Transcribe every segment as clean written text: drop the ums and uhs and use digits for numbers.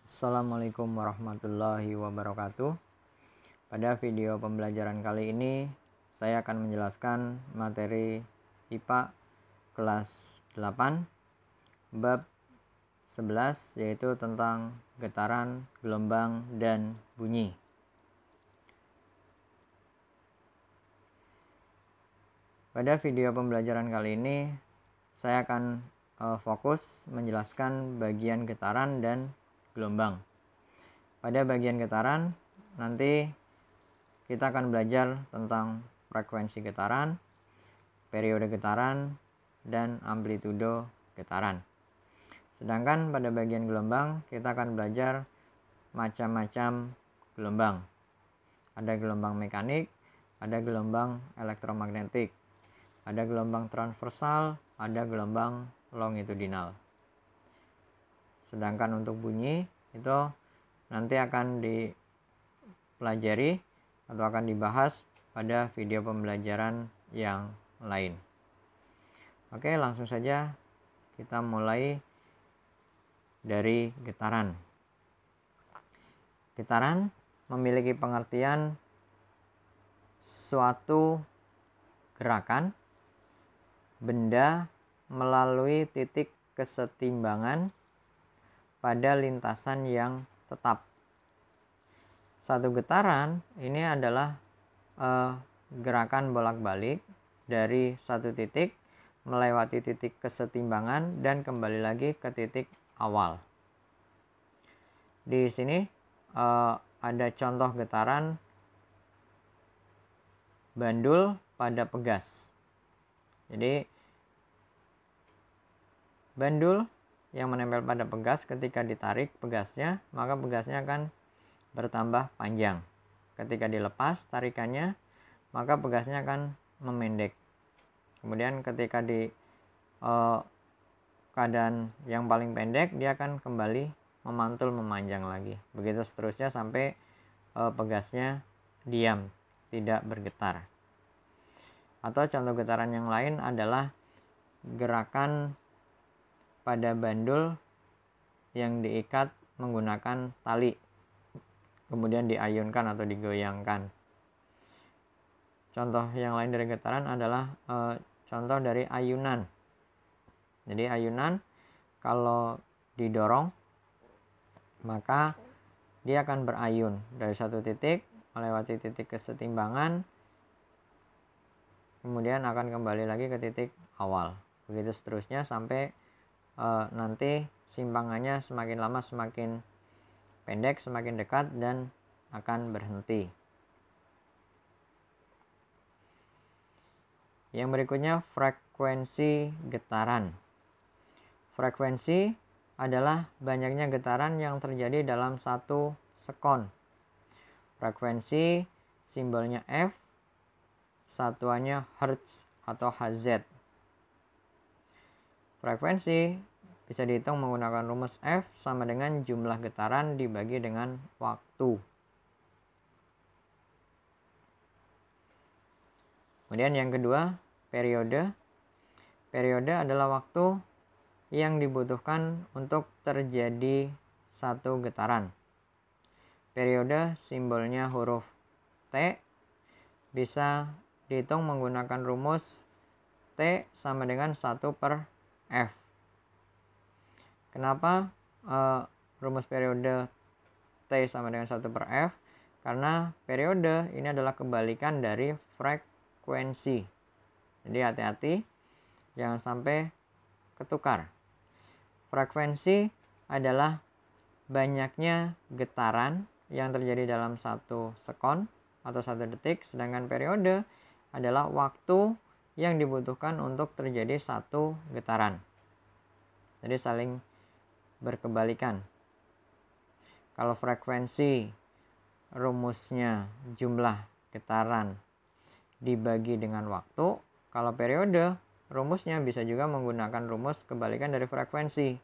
Assalamualaikum warahmatullahi wabarakatuh. Pada video pembelajaran kali ini saya akan menjelaskan materi IPA kelas 8 bab 11, yaitu tentang getaran, gelombang, dan bunyi. Pada video pembelajaran kali ini saya akan fokus menjelaskan bagian getaran dan gelombang. Pada bagian getaran nanti kita akan belajar tentang frekuensi getaran, periode getaran, dan amplitudo getaran. Sedangkan pada bagian gelombang kita akan belajar macam-macam gelombang. Ada gelombang mekanik, ada gelombang elektromagnetik, ada gelombang transversal, ada gelombang longitudinal. Sedangkan untuk bunyi itu nanti akan dipelajari atau akan dibahas pada video pembelajaran yang lain. Oke, langsung saja kita mulai dari getaran. Getaran memiliki pengertian suatu gerakan benda melalui titik kesetimbangan pada lintasan yang tetap. Satu getaran ini adalah gerakan bolak-balik dari satu titik melewati titik kesetimbangan dan kembali lagi ke titik awal. Di sini ada contoh getaran bandul pada pegas. Jadi bandul yang menempel pada pegas, ketika ditarik pegasnya, maka pegasnya akan bertambah panjang. Ketika dilepas tarikannya, maka pegasnya akan memendek. Kemudian ketika di keadaan yang paling pendek, dia akan kembali memantul memanjang lagi. Begitu seterusnya sampai pegasnya diam, tidak bergetar. Atau contoh getaran yang lain adalah gerakan pada bandul yang diikat menggunakan tali, kemudian diayunkan atau digoyangkan. Contoh yang lain dari getaran adalah contoh dari ayunan. Jadi ayunan kalau didorong maka dia akan berayun dari satu titik melewati titik kesetimbangan, kemudian akan kembali lagi ke titik awal. Begitu seterusnya sampai nanti simpangannya semakin lama semakin pendek, semakin dekat, dan akan berhenti. Yang berikutnya frekuensi getaran. Frekuensi adalah banyaknya getaran yang terjadi dalam satu sekon. Frekuensi simbolnya F, satuannya Hertz atau Hz. Frekuensi bisa dihitung menggunakan rumus F sama dengan jumlah getaran dibagi dengan waktu. Kemudian yang kedua, periode. Periode adalah waktu yang dibutuhkan untuk terjadi satu getaran. Periode simbolnya huruf T, bisa dihitung menggunakan rumus T sama dengan 1/F. Kenapa rumus periode T sama dengan 1/F? Karena periode ini adalah kebalikan dari frekuensi. Jadi hati-hati jangan sampai ketukar. Frekuensi adalah banyaknya getaran yang terjadi dalam satu sekon atau satu detik, sedangkan periode adalah waktu yang dibutuhkan untuk terjadi satu getaran. Jadi saling berkebalikan. Kalau frekuensi rumusnya jumlah getaran dibagi dengan waktu, kalau periode rumusnya bisa juga menggunakan rumus kebalikan dari frekuensi,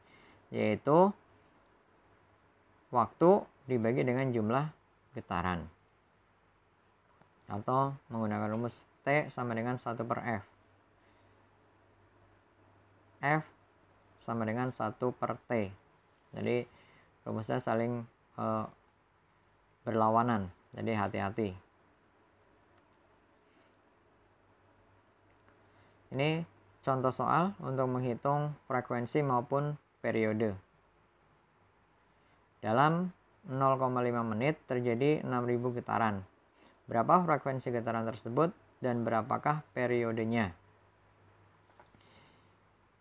yaitu waktu dibagi dengan jumlah getaran, atau menggunakan rumus T sama dengan 1/F. F sama dengan 1/T. Jadi rumusnya saling berlawanan, jadi hati-hati. Ini contoh soal untuk menghitung frekuensi maupun periode. Dalam 0,5 menit terjadi 6.000 getaran. Berapa frekuensi getaran tersebut dan berapakah periodenya?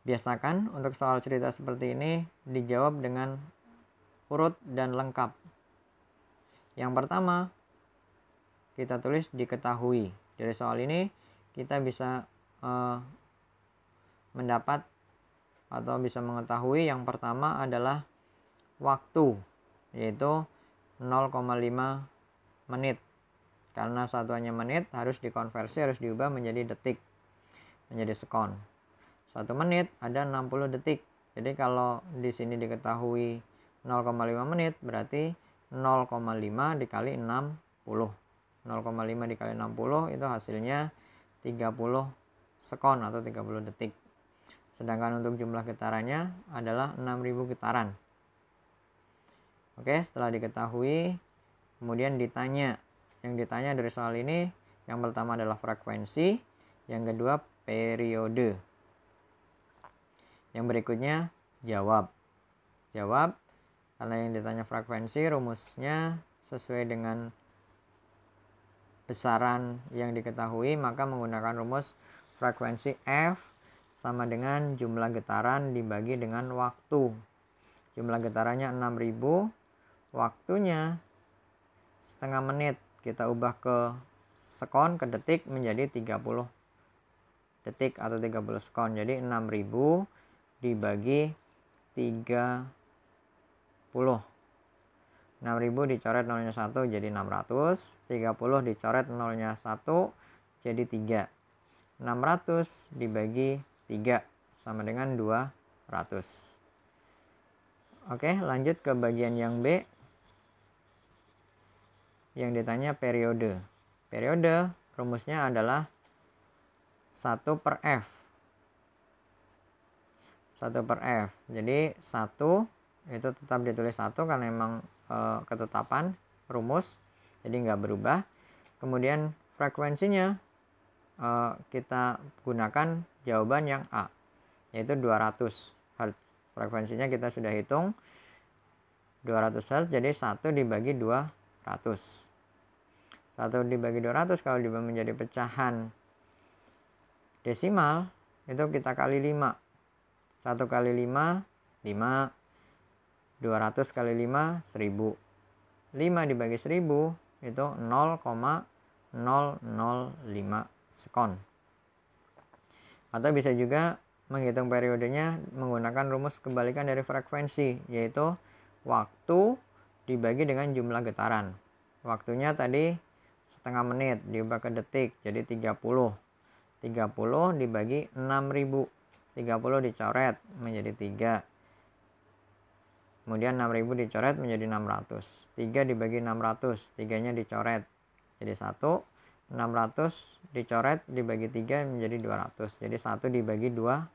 Biasakan untuk soal cerita seperti ini dijawab dengan urut dan lengkap. Yang pertama, kita tulis diketahui. Dari soal ini kita bisa mendapat atau bisa mengetahui yang pertama adalah waktu, yaitu 0,5 menit. Karena satuannya menit harus dikonversi, harus diubah menjadi detik, menjadi sekon. 1 menit ada 60 detik. Jadi kalau di sini diketahui 0,5 menit berarti 0,5 dikali 60. 0,5 dikali 60 itu hasilnya 30 sekon atau 30 detik. Sedangkan untuk jumlah getarannya adalah 6.000 getaran. Oke, setelah diketahui, kemudian ditanya. Yang ditanya dari soal ini, yang pertama adalah frekuensi, yang kedua periode. Yang berikutnya jawab. Jawab, karena yang ditanya frekuensi, rumusnya sesuai dengan besaran yang diketahui, maka menggunakan rumus frekuensi F sama dengan jumlah getaran dibagi dengan waktu. Jumlah getarannya 6.000, waktunya setengah menit. Kita ubah ke sekon, ke detik menjadi 30 detik atau 30 sekon. Jadi 6.000 dibagi 30. 6.000 dicoret nolnya 1 jadi 600. 30 dicoret nolnya 1 jadi 3. 600 dibagi 3 sama dengan 200. Oke, lanjut ke bagian yang B. Yang ditanya periode. Periode rumusnya adalah 1 per F. 1 per F. Jadi 1 itu tetap ditulis 1 karena memang ketetapan rumus, jadi nggak berubah. Kemudian frekuensinya kita gunakan jawaban yang A, yaitu 200 Hz. Frekuensinya kita sudah hitung 200 Hz, jadi 1 dibagi 200. 1 dibagi 200 kalau dibagi menjadi pecahan desimal, itu kita kali 5. 1 kali 5, 5. 200 kali 5, 1000. 5 dibagi 1000 itu 0,005 sekon. Atau bisa juga menghitung periodenya menggunakan rumus kebalikan dari frekuensi, yaitu waktu dibagi dengan jumlah getaran. Waktunya tadi setengah menit diubah ke detik jadi 30. 30 dibagi 6.000. 30 dicoret menjadi 3. Kemudian 6.000 dicoret menjadi 600. 3 dibagi 600, 3-nya dicoret jadi 1. 600 dicoret dibagi 3 menjadi 200. Jadi 1 dibagi 200,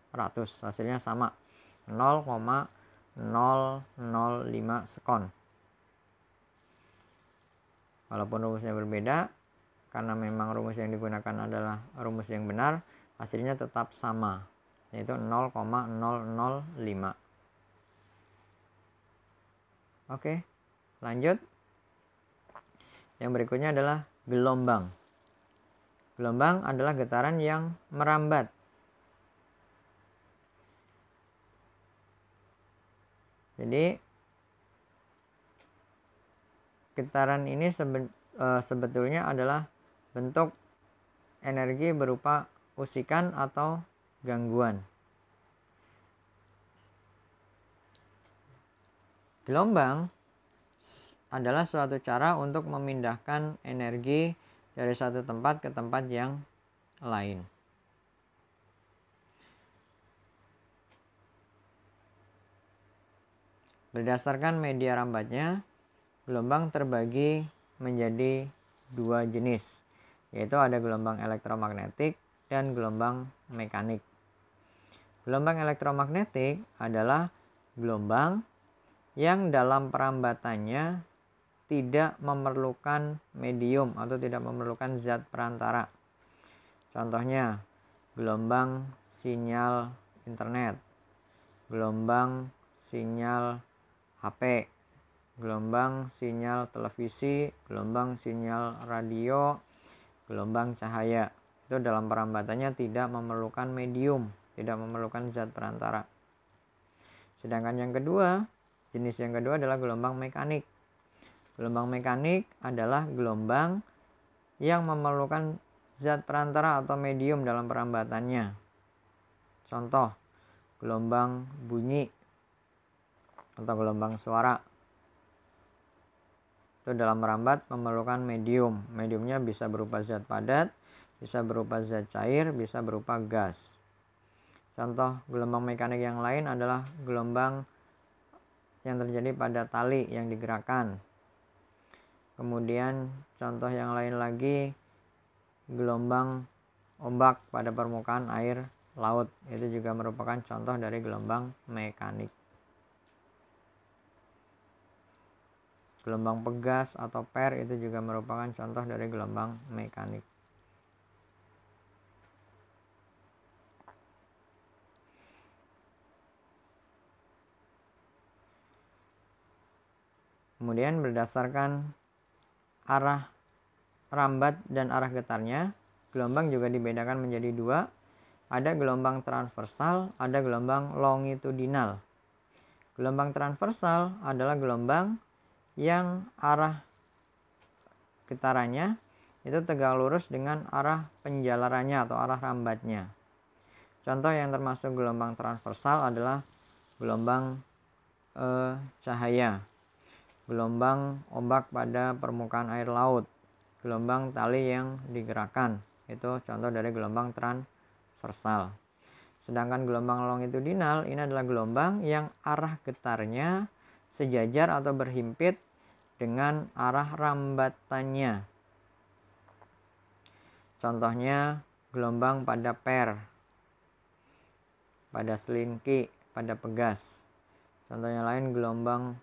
hasilnya sama, 0,005 sekon. Walaupun rumusnya berbeda, karena memang rumus yang digunakan adalah rumus yang benar, hasilnya tetap sama, yaitu 0,005. Oke, lanjut. Yang berikutnya adalah gelombang. Gelombang adalah getaran yang merambat. Jadi getaran ini sebetulnya adalah bentuk energi berupa usikan atau gangguan. Gelombang adalah suatu cara untuk memindahkan energi dari satu tempat ke tempat yang lain. Berdasarkan media rambatnya, gelombang terbagi menjadi 2 jenis, yaitu ada gelombang elektromagnetik dan gelombang mekanik. Gelombang elektromagnetik adalah gelombang yang dalam perambatannya tidak memerlukan medium atau tidak memerlukan zat perantara. Contohnya, gelombang sinyal internet, gelombang sinyal HP, gelombang sinyal televisi, gelombang sinyal radio, gelombang cahaya. Itu dalam perambatannya tidak memerlukan medium, tidak memerlukan zat perantara. Sedangkan yang kedua, jenis yang kedua adalah gelombang mekanik. Gelombang mekanik adalah gelombang yang memerlukan zat perantara atau medium dalam perambatannya. Contoh, gelombang bunyi atau gelombang suara. Itu dalam merambat memerlukan medium. Mediumnya bisa berupa zat padat, bisa berupa zat cair, bisa berupa gas. Contoh gelombang mekanik yang lain adalah gelombang yang terjadi pada tali yang digerakkan. Kemudian contoh yang lain lagi, gelombang ombak pada permukaan air laut. Itu juga merupakan contoh dari gelombang mekanik. Gelombang pegas atau per itu juga merupakan contoh dari gelombang mekanik. Kemudian berdasarkan arah rambat dan arah getarnya, gelombang juga dibedakan menjadi dua. Ada gelombang transversal, ada gelombang longitudinal. Gelombang transversal adalah gelombang yang arah getarannya itu tegak lurus dengan arah penjalarannya atau arah rambatnya. Contoh yang termasuk gelombang transversal adalah gelombang cahaya, gelombang ombak pada permukaan air laut, gelombang tali yang digerakkan. Itu contoh dari gelombang transversal. Sedangkan gelombang longitudinal ini adalah gelombang yang arah getarnya sejajar atau berhimpit dengan arah rambatannya. Contohnya gelombang pada per, pada selinki, pada pegas. Contohnya lain gelombang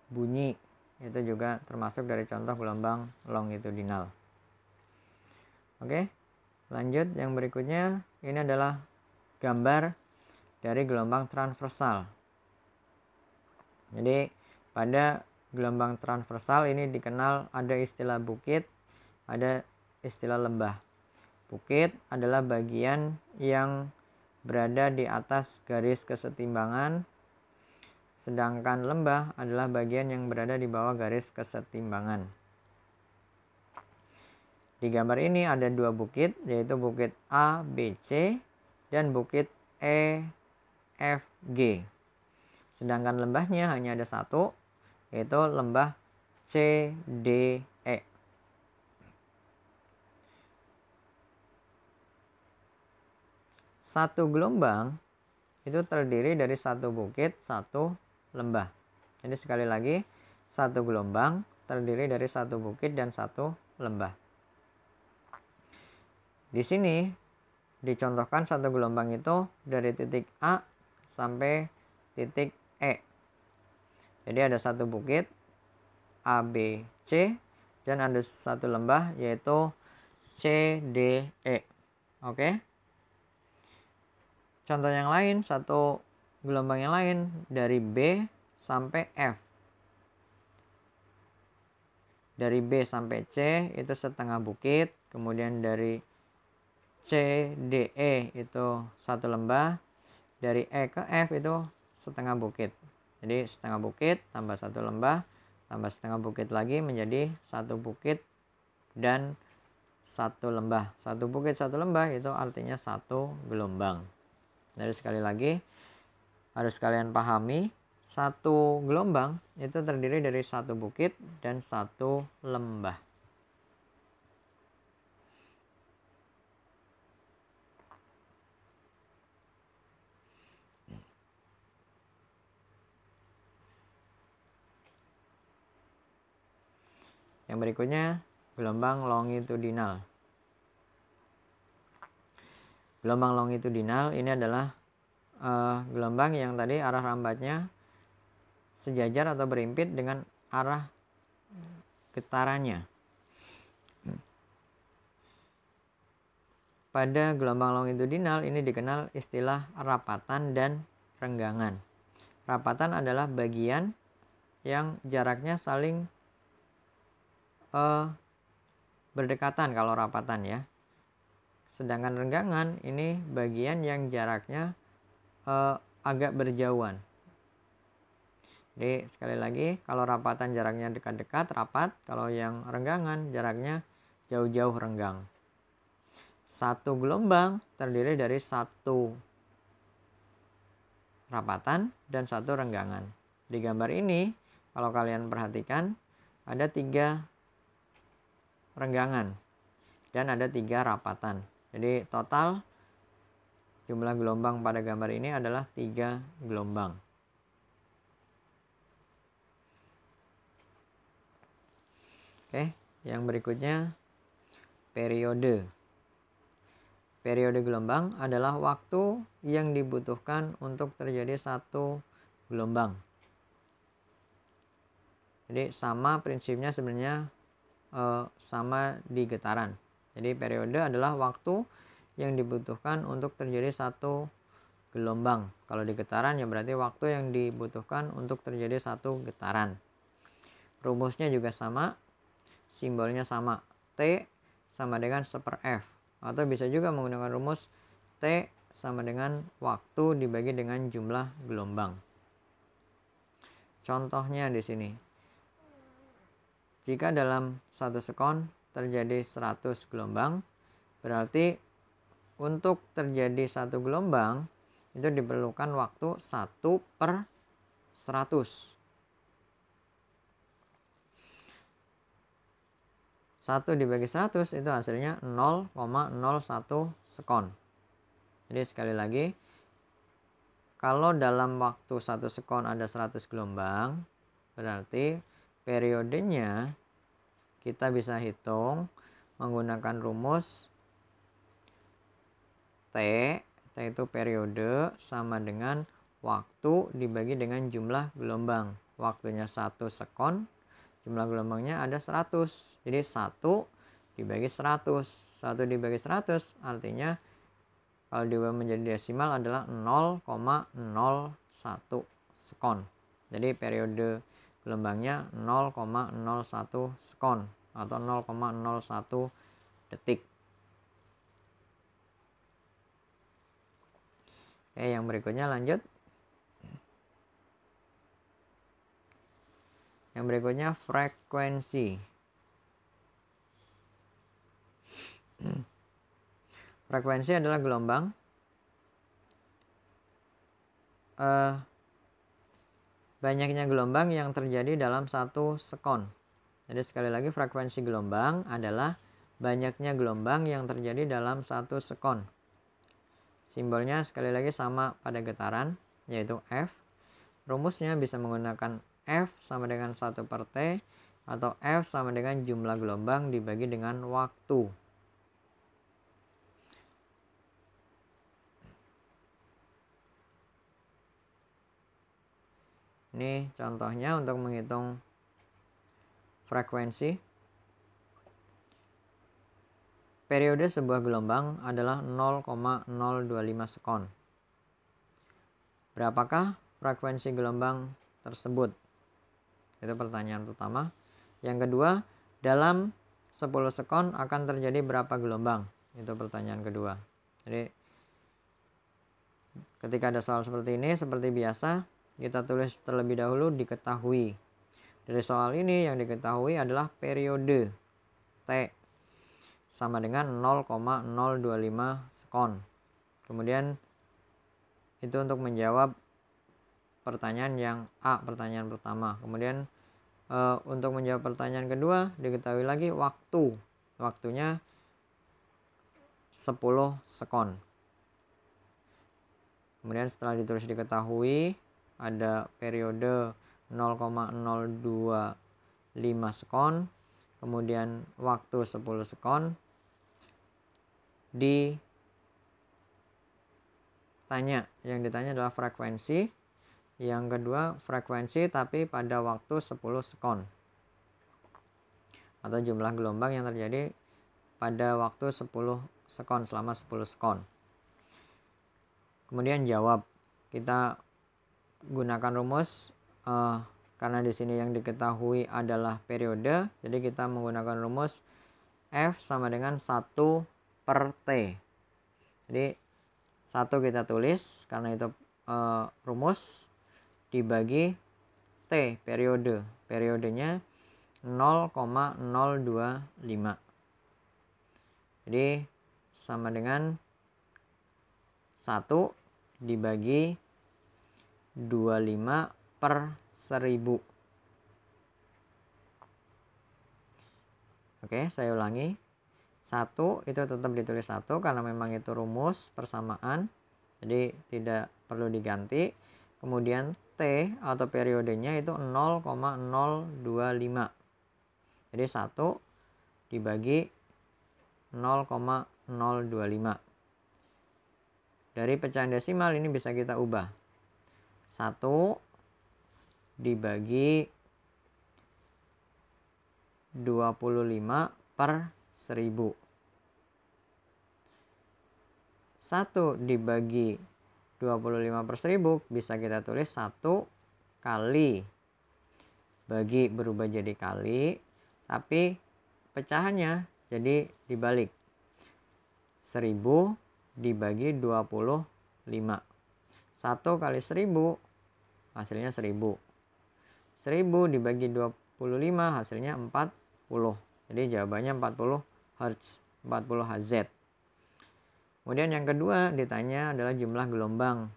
bunyi. Itu juga termasuk dari contoh gelombang longitudinal. Oke, lanjut yang berikutnya. Ini adalah gambar dari gelombang transversal. Jadi pada gelombang transversal ini dikenal ada istilah bukit, ada istilah lembah. Bukit adalah bagian yang berada di atas garis kesetimbangan, sedangkan lembah adalah bagian yang berada di bawah garis kesetimbangan. Di gambar ini ada dua bukit, yaitu bukit A, B, C dan bukit E, F, G. Sedangkan lembahnya hanya ada satu, yaitu lembah C, D, E. Satu gelombang itu terdiri dari satu bukit, satu lembah. Jadi sekali lagi, satu gelombang terdiri dari satu bukit dan satu lembah. Di sini dicontohkan satu gelombang itu dari titik A sampai titik E. Jadi ada satu bukit A, B, C dan ada satu lembah yaitu C, D, E. Oke. Contoh yang lain, satu gelombang yang lain dari B sampai F. Dari B sampai C itu setengah bukit, kemudian dari C, D, E itu satu lembah, dari E ke F itu setengah bukit. Jadi setengah bukit tambah satu lembah, tambah setengah bukit lagi menjadi satu bukit dan satu lembah. Satu bukit satu lembah itu artinya satu gelombang. Jadi sekali lagi harus kalian pahami, satu gelombang itu terdiri dari satu bukit dan satu lembah. Yang berikutnya gelombang longitudinal. Gelombang longitudinal ini adalah gelombang yang tadi arah rambatnya sejajar atau berimpit dengan arah getarannya. Pada gelombang longitudinal ini dikenal istilah rapatan dan renggangan. Rapatan adalah bagian yang jaraknya saling berdekatan kalau rapatan ya. Sedangkan renggangan ini bagian yang jaraknya agak berjauhan. Jadi sekali lagi, kalau rapatan jaraknya dekat-dekat, rapat. Kalau yang renggangan jaraknya jauh-jauh, renggang. Satu gelombang terdiri dari satu rapatan dan satu renggangan. Di gambar ini, kalau kalian perhatikan, ada 3 renggangan dan ada 3 rapatan. Jadi total jumlah gelombang pada gambar ini adalah 3 gelombang. Oke, yang berikutnya periode. Periode gelombang adalah waktu yang dibutuhkan untuk terjadi satu gelombang. Jadi sama prinsipnya sebenarnya sama di getaran. Jadi periode adalah waktu yang dibutuhkan untuk terjadi satu gelombang. Kalau di getaran ya berarti waktu yang dibutuhkan untuk terjadi satu getaran. Rumusnya juga sama, simbolnya sama. T sama dengan 1/F. Atau bisa juga menggunakan rumus T sama dengan waktu dibagi dengan jumlah gelombang. Contohnya di sini. Jika dalam 1 sekon terjadi 100 gelombang, berarti untuk terjadi satu gelombang itu diperlukan waktu 1/100. 1 dibagi 100 itu hasilnya 0,01 sekon. Jadi sekali lagi, kalau dalam waktu 1 sekon ada 100 gelombang, berarti periodenya kita bisa hitung menggunakan rumus T. T itu periode sama dengan waktu dibagi dengan jumlah gelombang. Waktunya 1 sekon, jumlah gelombangnya ada 100. Jadi 1 dibagi 100. 1 dibagi 100 artinya kalau diubah menjadi desimal adalah 0,01 sekon. Jadi periode gelombangnya 0,01 sekon atau 0,01 detik. Oke, yang berikutnya lanjut. Yang berikutnya frekuensi. Frekuensi adalah gelombang banyaknya gelombang yang terjadi dalam 1 sekon. Jadi sekali lagi, frekuensi gelombang adalah banyaknya gelombang yang terjadi dalam 1 sekon. Simbolnya sekali lagi sama pada getaran, yaitu F. Rumusnya bisa menggunakan F sama dengan 1/T atau F sama dengan jumlah gelombang dibagi dengan waktu. Ini contohnya untuk menghitung frekuensi. Periode sebuah gelombang adalah 0,025 sekon. Berapakah frekuensi gelombang tersebut? Itu pertanyaan pertama. Yang kedua, dalam 10 sekon akan terjadi berapa gelombang? Itu pertanyaan kedua. Jadi ketika ada soal seperti ini, seperti biasa, kita tulis terlebih dahulu diketahui. Dari soal ini yang diketahui adalah periode T sama dengan 0,025 sekon. Kemudian itu untuk menjawab pertanyaan yang A, pertanyaan pertama. Kemudian untuk menjawab pertanyaan kedua diketahui lagi waktu. Waktunya 10 sekon. Kemudian setelah ditulis diketahui, ada periode 0,025 sekon, kemudian waktu 10 sekon, ditanya, yang ditanya adalah frekuensi, Yang kedua frekuensi tapi pada waktu 10 sekon atau jumlah gelombang yang terjadi pada waktu 10 sekon selama 10 sekon. Kemudian jawab, kita gunakan rumus karena di sini yang diketahui adalah periode, jadi kita menggunakan rumus F sama dengan 1 per T. Jadi 1 kita tulis karena itu rumus, dibagi T periode. Periodenya 0,025. Jadi sama dengan 1 dibagi 25 per 1000. Oke, saya ulangi. 1 itu tetap ditulis 1 karena memang itu rumus persamaan. Jadi tidak perlu diganti. Kemudian T atau periodenya itu 0,025. Jadi 1 dibagi 0,025. Dari pecahan desimal ini bisa kita ubah. 1 dibagi 25 per 1000. 1 dibagi 25 per 1000 bisa kita tulis 1 kali. Bagi berubah jadi kali, tapi pecahannya jadi dibalik. 1000 dibagi 25. 1 kali 1000 hasilnya 1000. 1000 dibagi 25 hasilnya 40. Jadi jawabannya 40 Hz, 40 Hz. Kemudian yang kedua ditanya adalah jumlah gelombang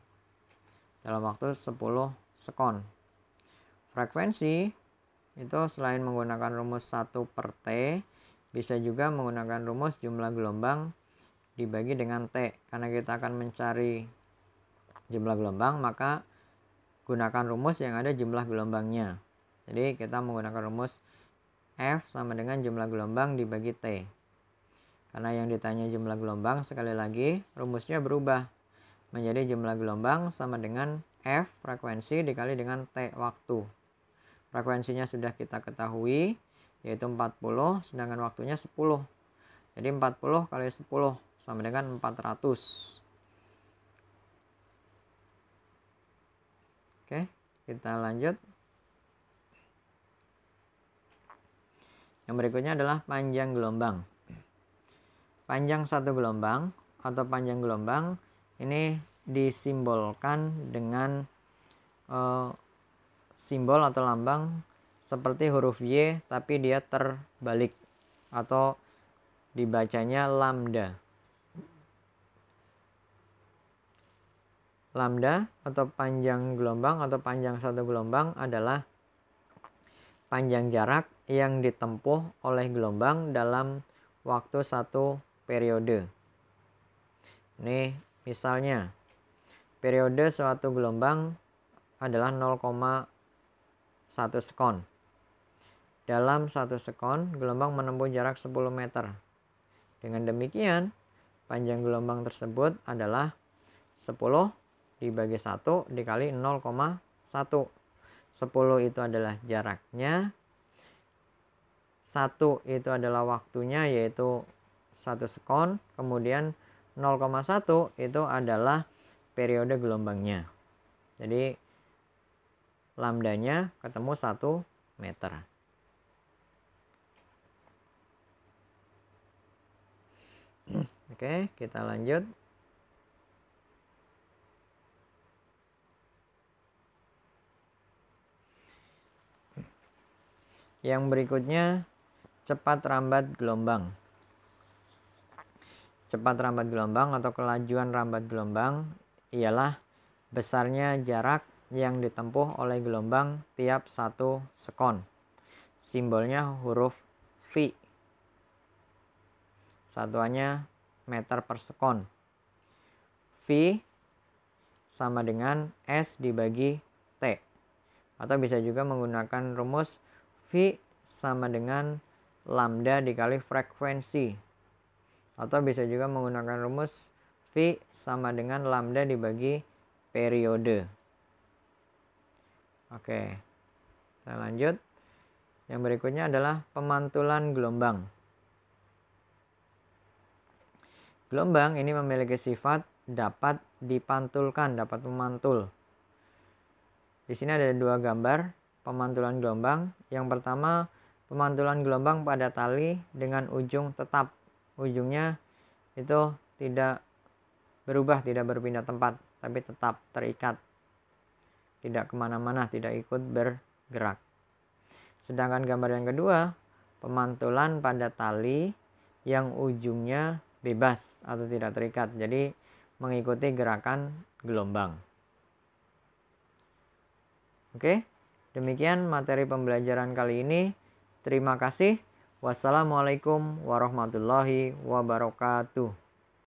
dalam waktu 10 sekon. Frekuensi itu selain menggunakan rumus 1 per T, bisa juga menggunakan rumus jumlah gelombang dibagi dengan T. Karena kita akan mencari jumlah gelombang, maka gunakan rumus yang ada jumlah gelombangnya. Jadi kita menggunakan rumus F sama dengan jumlah gelombang dibagi T. Karena yang ditanya jumlah gelombang, sekali lagi rumusnya berubah menjadi jumlah gelombang sama dengan F frekuensi dikali dengan T waktu. Frekuensinya sudah kita ketahui, yaitu 40, sedangkan waktunya 10. Jadi 40 kali 10 sama dengan 400. Oke, kita lanjut. Yang berikutnya adalah panjang gelombang. Panjang satu gelombang atau panjang gelombang ini disimbolkan dengan simbol atau lambang seperti huruf Y tapi dia terbalik atau dibacanya lambda. Lambda atau panjang gelombang atau panjang satu gelombang adalah panjang jarak yang ditempuh oleh gelombang dalam waktu satu periode. Ini misalnya periode suatu gelombang adalah 0,1 sekon. Dalam 1 sekon gelombang menempuh jarak 10 meter. Dengan demikian panjang gelombang tersebut adalah 10 dibagi 1 dikali 0,1. 10 itu adalah jaraknya, 1 itu adalah waktunya yaitu 1 sekon, kemudian 0,1 itu adalah periode gelombangnya. Jadi lambdanya ketemu 1 meter. Oke, kita lanjut. Yang berikutnya cepat rambat gelombang. Cepat rambat gelombang atau kelajuan rambat gelombang ialah besarnya jarak yang ditempuh oleh gelombang tiap 1 sekon. Simbolnya huruf V. Satuannya meter per sekon. V sama dengan S dibagi T. Atau bisa juga menggunakan rumus V sama dengan lambda dikali frekuensi. Atau bisa juga menggunakan rumus V sama dengan lambda dibagi periode. Oke, saya lanjut. Yang berikutnya adalah pemantulan gelombang. Gelombang ini memiliki sifat dapat dipantulkan, dapat memantul. Di sini ada dua gambar pemantulan gelombang. Yang pertama, pemantulan gelombang pada tali dengan ujung tetap. Ujungnya itu tidak berubah, tidak berpindah tempat, tapi tetap terikat. Tidak kemana-mana, tidak ikut bergerak. Sedangkan gambar yang kedua, pemantulan pada tali yang ujungnya bebas atau tidak terikat. Jadi mengikuti gerakan gelombang. Oke, demikian materi pembelajaran kali ini. Terima kasih. Wassalamualaikum warahmatullahi wabarakatuh.